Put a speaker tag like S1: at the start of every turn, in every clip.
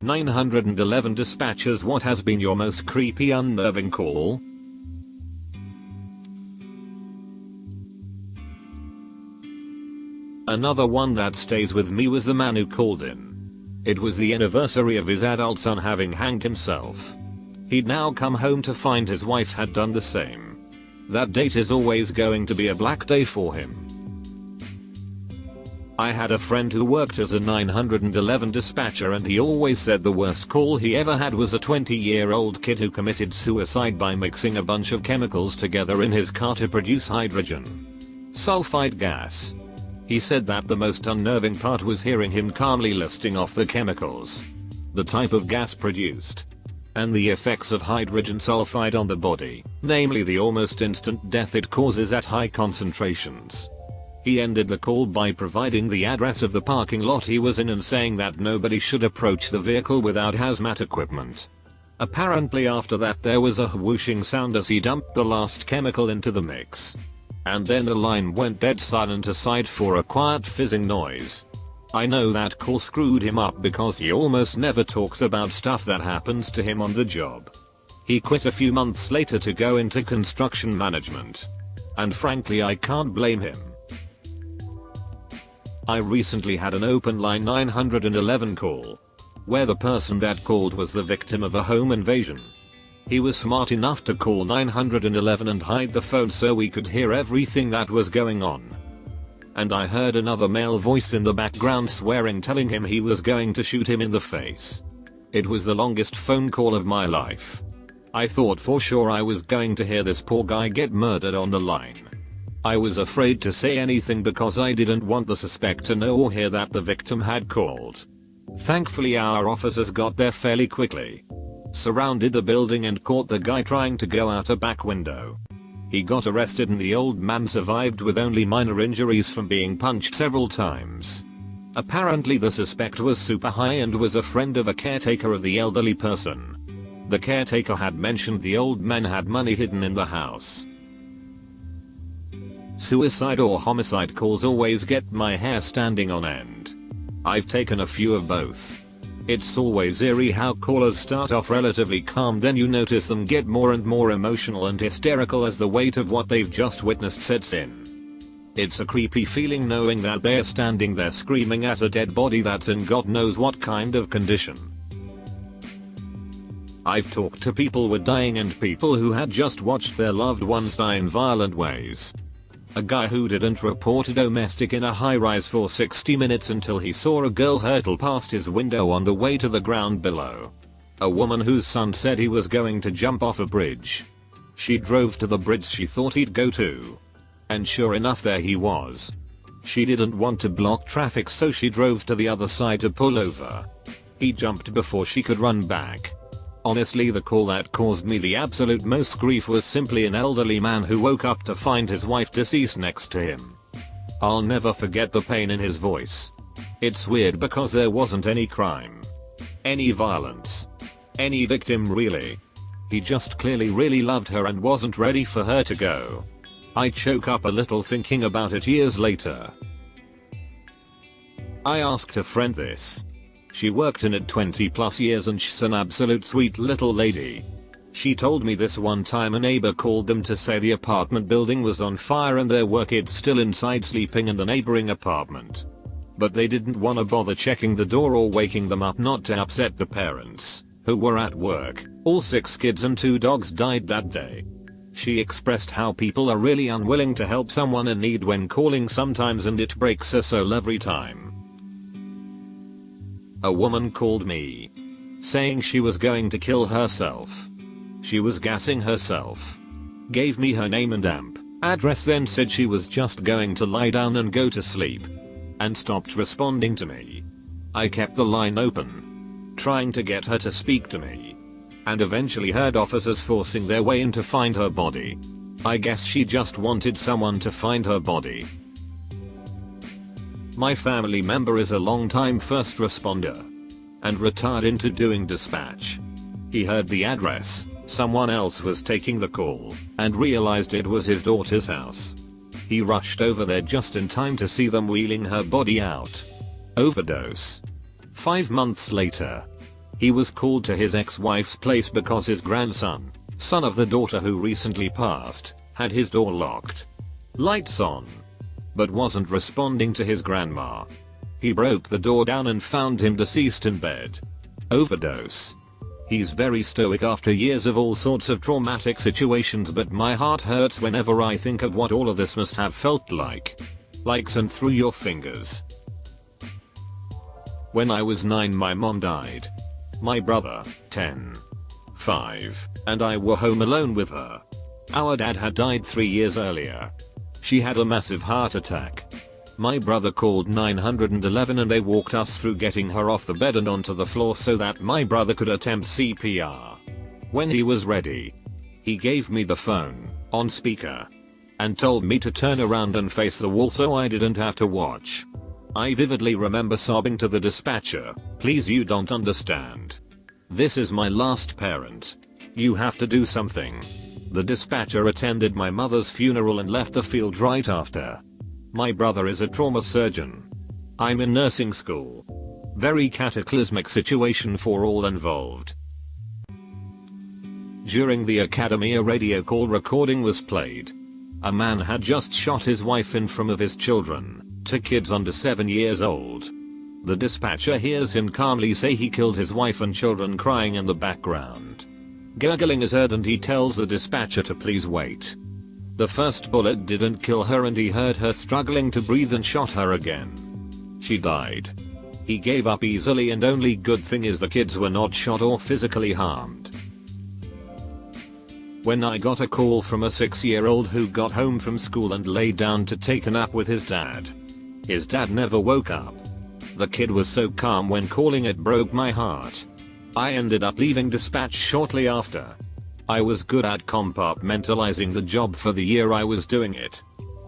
S1: 911 dispatchers, what has been your most creepy, unnerving call? Another one that stays with me was the man who called in. It was the anniversary of his adult son having hanged himself. He'd now come home to find his wife had done the same. That date is always going to be a black day for him. I had a friend who worked as a 911 dispatcher, and he always said the worst call he ever had was a 20-year-old kid who committed suicide by mixing a bunch of chemicals together in his car to produce hydrogen sulfide gas. He said that the most unnerving part was hearing him calmly listing off the chemicals, the type of gas produced, and the effects of hydrogen sulfide on the body, namely the almost instant death it causes at high concentrations. He ended the call by providing the address of the parking lot he was in and saying that nobody should approach the vehicle without hazmat equipment. Apparently after that there was a whooshing sound as he dumped the last chemical into the mix. And then the line went dead silent aside for a quiet fizzing noise. I know that call screwed him up because he almost never talks about stuff that happens to him on the job. He quit a few months later to go into construction management. And frankly, I can't blame him. I recently had an open line 911 call, where the person that called was the victim of a home invasion. He was smart enough to call 911 and hide the phone so we could hear everything that was going on. And I heard another male voice in the background swearing, telling him he was going to shoot him in the face. It was the longest phone call of my life. I thought for sure I was going to hear this poor guy get murdered on the line. I was afraid to say anything because I didn't want the suspect to know or hear that the victim had called. Thankfully our officers got there fairly quickly, surrounded the building and caught the guy trying to go out a back window. He got arrested and the old man survived with only minor injuries from being punched several times. Apparently the suspect was super high and was a friend of a caretaker of the elderly person. The caretaker had mentioned the old man had money hidden in the house. Suicide or homicide calls always get my hair standing on end. I've taken a few of both. It's always eerie how callers start off relatively calm, then you notice them get more and more emotional and hysterical as the weight of what they've just witnessed sets in. It's a creepy feeling knowing that they're standing there screaming at a dead body that's in God knows what kind of condition. I've talked to people who were dying and people who had just watched their loved ones die in violent ways. A guy who didn't report a domestic in a high-rise for 60 minutes until he saw a girl hurtle past his window on the way to the ground below. A woman whose son said he was going to jump off a bridge. She drove to the bridge she thought he'd go to. And sure enough, there he was. She didn't want to block traffic, so she drove to the other side to pull over. He jumped before she could run back. Honestly, the call that caused me the absolute most grief was simply an elderly man who woke up to find his wife deceased next to him. I'll never forget the pain in his voice. It's weird because there wasn't any crime, any violence, any victim really. He just clearly really loved her and wasn't ready for her to go. I choke up a little thinking about it years later. I asked a friend this. She worked in it 20+ years and she's an absolute sweet little lady. She told me this one time a neighbor called them to say the apartment building was on fire and there were kids still inside sleeping in the neighboring apartment. But they didn't want to bother checking the door or waking them up not to upset the parents, who were at work. All 6 kids and 2 dogs died that day. She expressed how people are really unwilling to help someone in need when calling sometimes, and it breaks her soul every time. A woman called me, saying she was going to kill herself. She was gassing herself. Gave me her name and address, then said she was just going to lie down and go to sleep. And stopped responding to me. I kept the line open, trying to get her to speak to me. And eventually heard officers forcing their way in to find her body. I guess she just wanted someone to find her body. My family member is a long-time first responder and retired into doing dispatch. He heard the address, someone else was taking the call, and realized it was his daughter's house. He rushed over there just in time to see them wheeling her body out. Overdose. 5 months later. He was called to his ex-wife's place because his grandson, son of the daughter who recently passed, had his door locked, lights on, but wasn't responding to his grandma. He broke the door down and found him deceased in bed. Overdose. He's very stoic after years of all sorts of traumatic situations, but my heart hurts whenever I think of what all of this must have felt like. Likes and through your fingers. When I was 9, my mom died. My brother, 10, 5, and I were home alone with her. Our dad had died 3 years earlier. She had a massive heart attack. My brother called 911 and they walked us through getting her off the bed and onto the floor so that my brother could attempt CPR. When he was ready, he gave me the phone, on speaker, and told me to turn around and face the wall so I didn't have to watch. I vividly remember sobbing to the dispatcher, "Please, you don't understand. This is my last parent. You have to do something." The dispatcher attended my mother's funeral and left the field right after. My brother is a trauma surgeon. I'm in nursing school. Very cataclysmic situation for all involved. During the academy, a radio call recording was played. A man had just shot his wife and from of his children, 2 kids under 7 years old. The dispatcher hears him calmly say he killed his wife and children crying in the background. Gurgling is heard and he tells the dispatcher to please wait. The first bullet didn't kill her and he heard her struggling to breathe and shot her again. She died. He gave up easily and only good thing is the kids were not shot or physically harmed. When I got a call from a 6-year-old who got home from school and lay down to take a nap with his dad. His dad never woke up. The kid was so calm when calling, it broke my heart. I ended up leaving dispatch shortly after. I was good at compartmentalizing the job for the year I was doing it.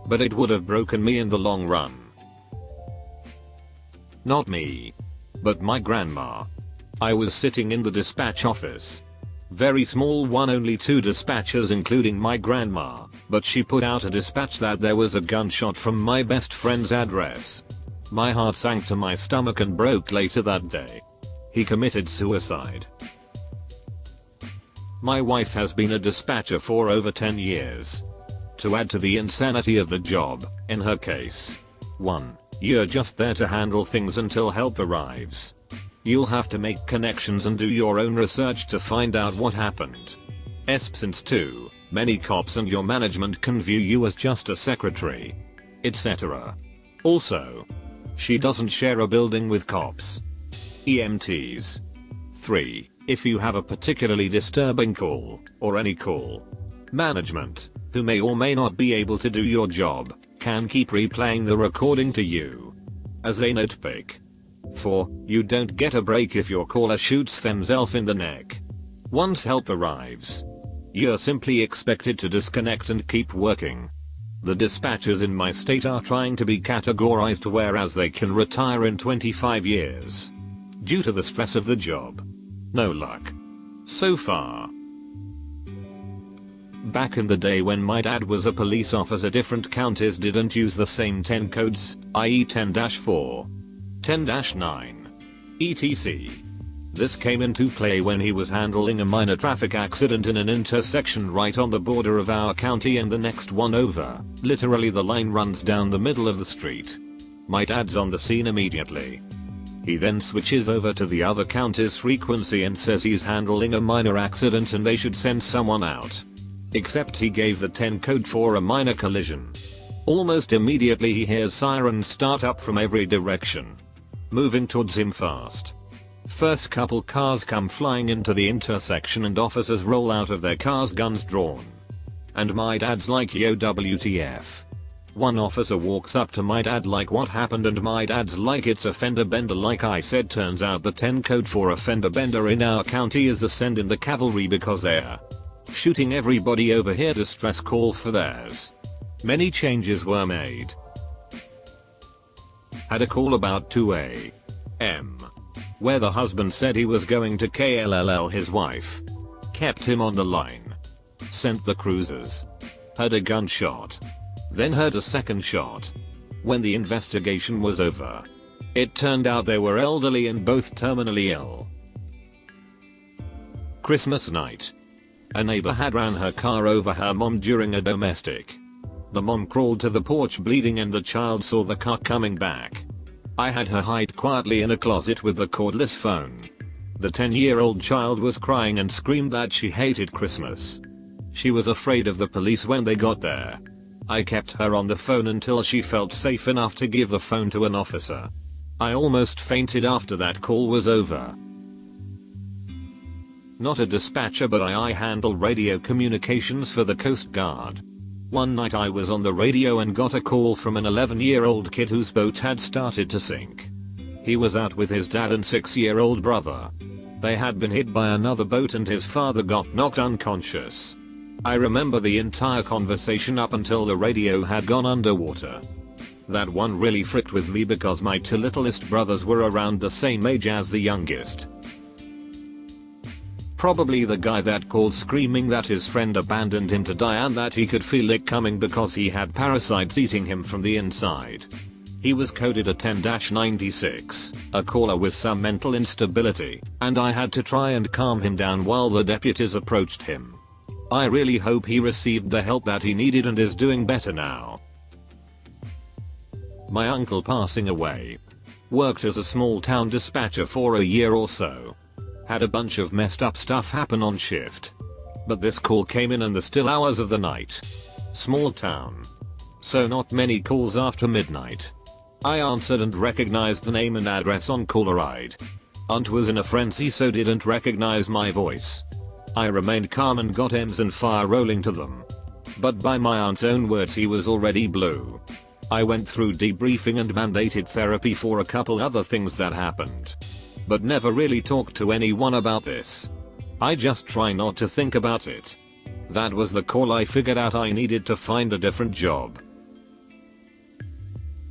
S1: But it would have broken me in the long run. Not me, but my grandma. I was sitting in the dispatch office. Very small one, only 2 dispatchers including my grandma, but she put out a dispatch that there was a gunshot from my best friend's address. My heart sank to my stomach and broke later that day. He committed suicide. My wife has been a dispatcher for over 10 years. To add to the insanity of the job, in her case, 1. You're just there to handle things until help arrives. You'll have to make connections and do your own research to find out what happened. Since 2, many cops and your management can view you as just a secretary, etc. Also, she doesn't share a building with cops. EMTs. 3. If you have a particularly disturbing call, or any call, management, who may or may not be able to do your job, can keep replaying the recording to you as a notebook. 4. You don't get a break if your caller shoots themselves in the neck. Once help arrives, you're simply expected to disconnect and keep working. The dispatchers in my state are trying to be categorized whereas they can retire in 25 years. Due to the stress of the job. No luck. So far. Back in the day when my dad was a police officer, different counties didn't use the same 10 codes, i.e. 10-4, 10-9, etc. This came into play when he was handling a minor traffic accident in an intersection right on the border of our county and the next one over. Literally the line runs down the middle of the street. My dad's on the scene immediately. He then switches over to the other county's frequency and says he's handling a minor accident and they should send someone out. Except he gave the 10 code for a minor collision. Almost immediately he hears sirens start up from every direction, moving towards him fast. First couple cars come flying into the intersection and officers roll out of their cars, guns drawn. And my dad's like, "Yo, WTF?" One officer walks up to my dad like, "What happened?" and my dad's like, "It's a fender bender." Like I said, turns out the 10 code for a fender bender in our county is the send in the cavalry because they're shooting everybody over here. Distress call for theirs. Many changes were made. Had a call about 2 a.m. where the husband said he was going to KLLL his wife. Kept him on the line. Sent the cruisers. Heard a gunshot. Then heard a second shot. When the investigation was over, it turned out they were elderly and both terminally ill. Christmas night. A neighbor had ran her car over her mom during a domestic. The mom crawled to the porch bleeding and the child saw the car coming back. I had her hide quietly in a closet with the cordless phone. The 10-year-old child was crying and screamed that she hated Christmas. She was afraid of the police when they got there. I kept her on the phone until she felt safe enough to give the phone to an officer. I almost fainted after that call was over. Not a dispatcher, but I handle radio communications for the Coast Guard. One night I was on the radio and got a call from an 11-year-old kid whose boat had started to sink. He was out with his dad and 6-year-old brother. They had been hit by another boat and his father got knocked unconscious. I remember the entire conversation up until the radio had gone underwater. That one really fricked with me because my two littlest brothers were around the same age as the youngest. Probably the guy that called screaming that his friend abandoned him to die and that he could feel it coming because he had parasites eating him from the inside. He was coded a 10-96, a caller with some mental instability, and I had to try and calm him down while the deputies approached him. I really hope he received the help that he needed and is doing better now. My uncle passing away. Worked as a small town dispatcher for a year or so. Had a bunch of messed up stuff happen on shift. But this call came in the still hours of the night. Small town. So not many calls after midnight. I answered and recognized the name and address on caller ID. Aunt was in a frenzy, so didn't recognize my voice. I remained calm and got M's and fire rolling to them. But by my aunt's own words, he was already blue. I went through debriefing and mandated therapy for a couple other things that happened. But never really talked to anyone about this. I just try not to think about it. That was the call I figured out I needed to find a different job.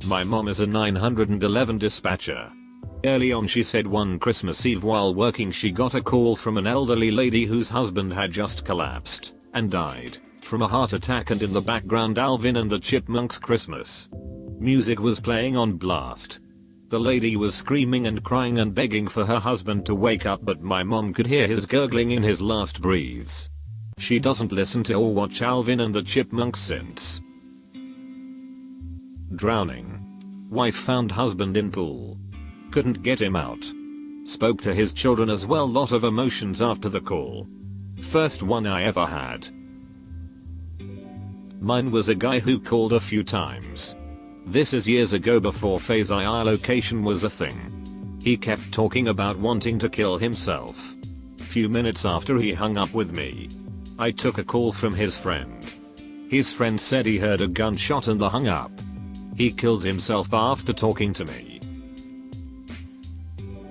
S1: My mom is a 911 dispatcher. Early on she said one Christmas Eve while working she got a call from an elderly lady whose husband had just collapsed and died from a heart attack, and in the background Alvin and the Chipmunks Christmas music was playing on blast. The lady was screaming and crying and begging for her husband to wake up, but my mom could hear his gurgling in his last breaths. She doesn't listen to or watch Alvin and the Chipmunks since. Drowning. Wife found husband in pool. Couldn't get him out. Spoke to his children as well. Lot of emotions after the call. First one I ever had. Mine was a guy who called a few times. This is years ago before phase II location was a thing. He kept talking about wanting to kill himself. Few minutes after he hung up with me, I took a call from his friend. His friend said he heard a gunshot and hung up. He killed himself after talking to me.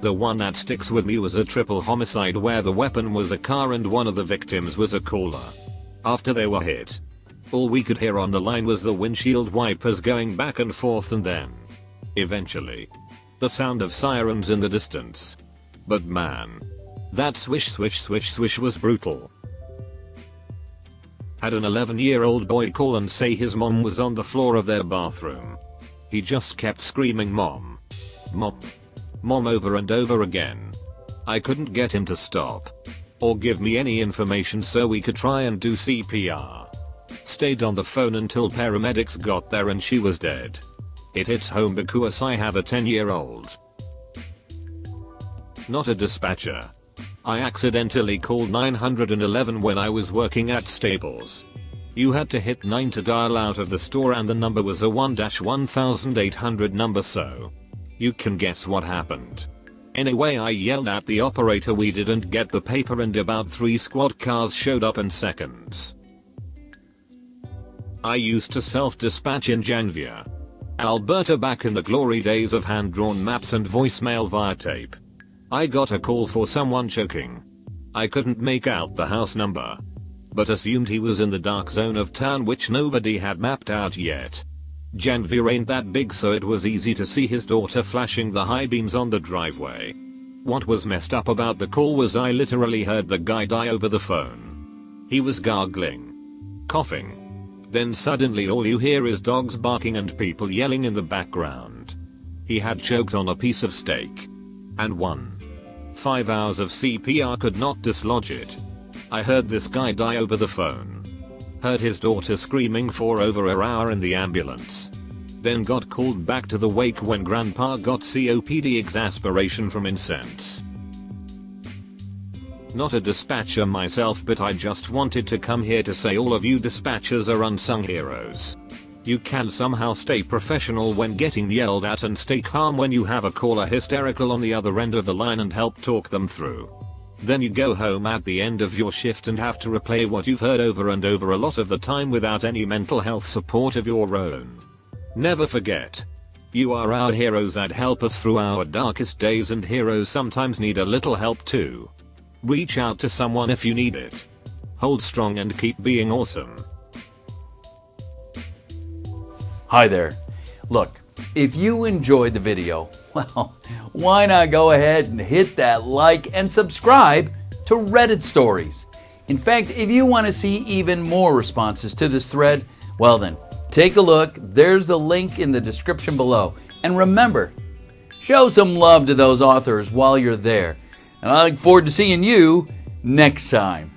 S1: The one that sticks with me was a triple homicide where the weapon was a car and one of the victims was a caller. After they were hit, all we could hear on the line was the windshield wipers going back and forth, and then, eventually, the sound of sirens in the distance. But man, that swish swish swish swish was brutal. Had an 11-year-old boy call and say his mom was on the floor of their bathroom. He just kept screaming mom, mom, mom over and over again. I couldn't get him to stop or give me any information, so we could try and do CPR. Stayed on the phone until paramedics got there and she was dead. It hits home because I have a 10-year-old. Not a dispatcher. I accidentally called 911 when I was working at Staples. You had to hit 9 to dial out of the store and the number was a 1-1800 number, so you can guess what happened. Anyway, I yelled at the operator we didn't get the paper and about 3 squad cars showed up in seconds. I used to self-dispatch in Janvier, Alberta, back in the glory days of hand-drawn maps and voicemail via tape. I got a call for someone choking. I couldn't make out the house number, but assumed he was in the dark zone of town which nobody had mapped out yet. Janvier ain't that big, so it was easy to see his daughter flashing the high beams on the driveway. What was messed up about the call was I literally heard the guy die over the phone. He was gargling, coughing. Then suddenly all you hear is dogs barking and people yelling in the background. He had choked on a piece of steak. And one 5 hours of CPR could not dislodge it. I heard this guy die over the phone. Heard his daughter screaming for over an hour in the ambulance. Then got called back to the wake when grandpa got COPD exasperation from incense. Not a dispatcher myself, but I just wanted to come here to say all of you dispatchers are unsung heroes. You can somehow stay professional when getting yelled at and stay calm when you have a caller hysterical on the other end of the line and help talk them through. Then you go home at the end of your shift and have to replay what you've heard over and over a lot of the time without any mental health support of your own. Never forget. You are our heroes that help us through our darkest days, and heroes sometimes need a little help too. Reach out to someone if you need it. Hold strong and keep being awesome.
S2: Hi there. Look, if you enjoyed the video, well, why not go ahead and hit that like and subscribe to Reddit Stories. In fact, if you want to see even more responses to this thread, well then, take a look. There's the link in the description below. And remember, show some love to those authors while you're there. And I look forward to seeing you next time.